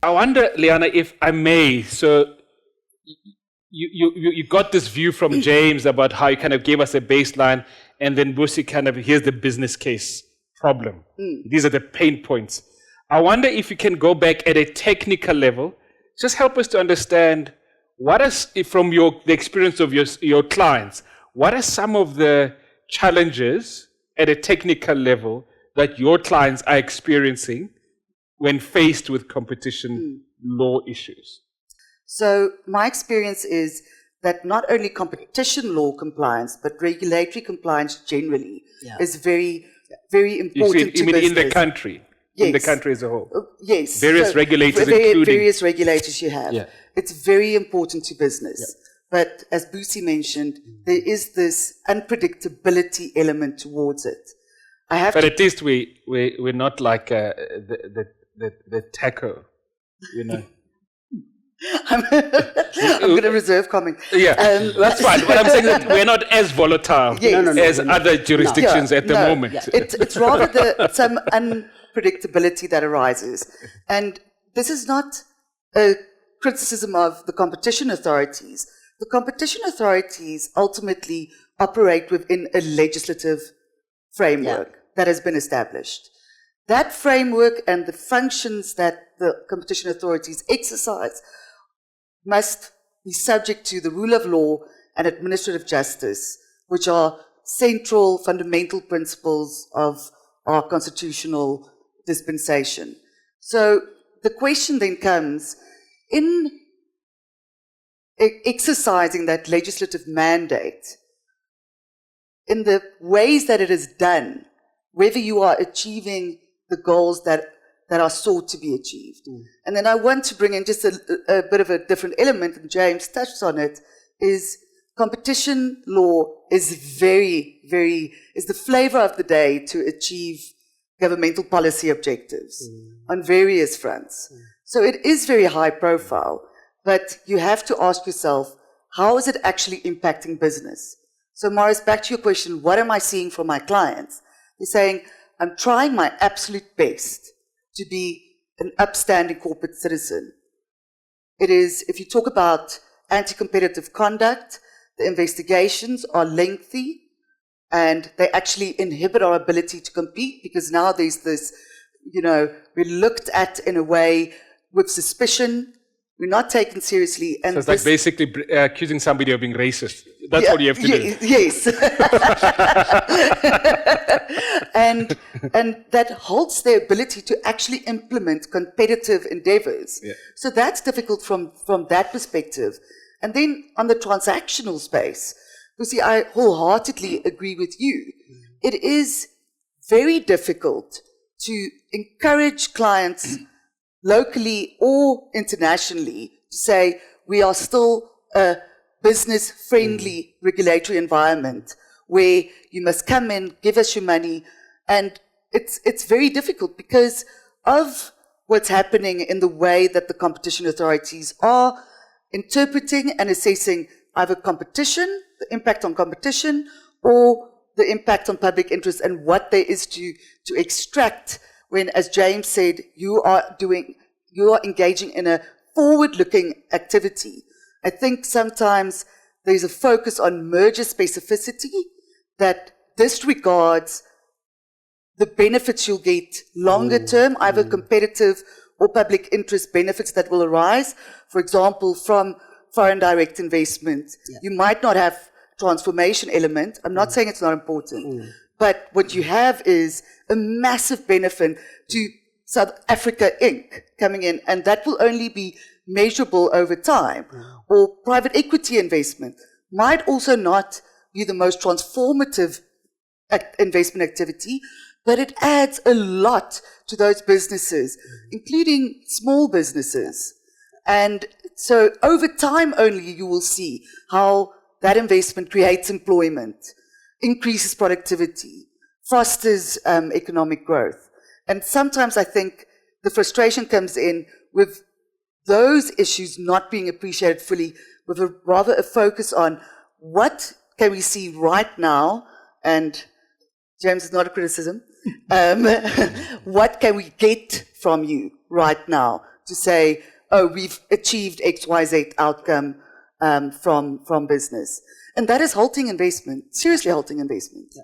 I wonder, Liana, if I may, so you got this view from James about how he kind of gave us a baseline, and then Busi kind of, here's the business case problem. These are the pain points. I wonder if you can go back at a technical level, just help us to understand what is, from the experience of your clients, what are some of the challenges at a technical level that your clients are experiencing when faced with competition law issues? So my experience is that not only competition law compliance, but regulatory compliance generally is very, very important to business. In the country? Yes. In the country as a whole? Yes. Various regulators including... Various regulators you have. Yeah. It's very important to business. Yeah. But as Busi mentioned, there is this unpredictability element towards it. But at least we're not like the taco, you know. I'm going to reserve comment. Yeah, that's fine. But I'm saying that we're not as volatile as other jurisdictions at the moment. Yeah. It's rather some unpredictability that arises. And this is not a criticism of the competition authorities. The competition authorities ultimately operate within a legislative framework that has been established. That framework and the functions that the competition authorities exercise must be subject to the rule of law and administrative justice, which are central, fundamental principles of our constitutional dispensation. So the question then comes, in exercising that legislative mandate, in the ways that it is done, whether you are achieving the goals that are sought to be achieved. And then I want to bring in just a bit of a different element, and James touched on it, is competition law is is the flavor of the day to achieve governmental policy objectives on various fronts. So it is very high profile, but you have to ask yourself, how is it actually impacting business? So Morris, back to your question, what am I seeing from my clients? They're saying, I'm trying my absolute best to be an upstanding corporate citizen. It is, if you talk about anti-competitive conduct, the investigations are lengthy and they actually inhibit our ability to compete, because now there's this, we're looked at in a way with suspicion. We're not taken seriously. And so it's like basically accusing somebody of being racist. That's what you have to do. Yes. and that halts their ability to actually implement competitive endeavors. Yeah. So that's difficult from that perspective. And then on the transactional space, you see, I wholeheartedly agree with you. It is very difficult to encourage clients locally or internationally to say we are still a business-friendly regulatory environment where you must come in, give us your money, and it's very difficult because of what's happening in the way that the competition authorities are interpreting and assessing either competition, the impact on competition, or the impact on public interest, and what there is to extract when, as James said, you are engaging in a forward-looking activity. I think sometimes there's a focus on merger specificity that disregards the benefits you'll get longer term, either competitive or public interest benefits that will arise. For example, from foreign direct investment, you might not have transformation element. I'm not saying it's not important, but what you have is a massive benefit to South Africa Inc. coming in, and that will only be measurable over time. Or private equity investment might also not be the most transformative investment activity, but it adds a lot to those businesses, including small businesses. And so over time only you will see how that investment creates employment, increases productivity, fosters economic growth. And sometimes I think the frustration comes in with those issues not being appreciated fully, with rather a focus on what can we see right now, and James, is not a criticism, what can we get from you right now to say, oh, we've achieved XYZ outcome from business. And that is halting investment, seriously halting investment. Yeah.